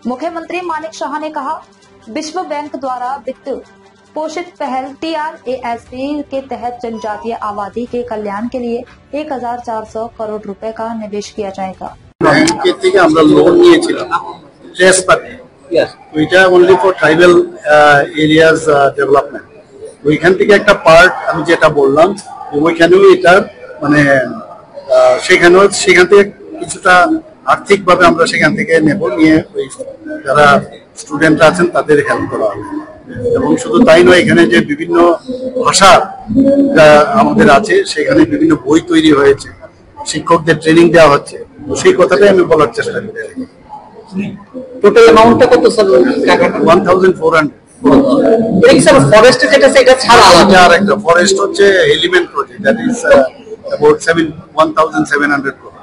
मुख्यमंत्री मानिक शाह ने कहा, विश्व बैंक द्वारा वित्त पोषित पहल TRASP के तहत जनजातीय आबादी के कल्याण के लिए 1400 करोड़ रुपए का निवेश किया जाएगा। only for tribal areas development. ওইখান থেকে একটা পার্ট আমি যেটা বললাম ওইখানেও এটা মানে সেখান থেকে কিছুটা আর্থিকভাবে আমরা সেখান থেকে নেব, নিয়ে ওই যারা স্টুডেন্টরা আছেন তাদের হেল্প করা হবে। এবং শুধু তাই নয়, এখানে যে বিভিন্ন ভাষা আমাদের আছে সেখানে বিভিন্ন বই তৈরি হয়েছে, শিক্ষকদের ট্রেনিং দেওয়া হচ্ছে, সেই কথাটাই আমি বলার চেষ্টা করি। টোটাল অ্যামাউন্টটা কত স্যার? 1400। এই স্যার ফরেস্ট যেটা সেটা ছাড়া আর একটা ফরেস্ট হচ্ছে element project, that is about 1700 crore।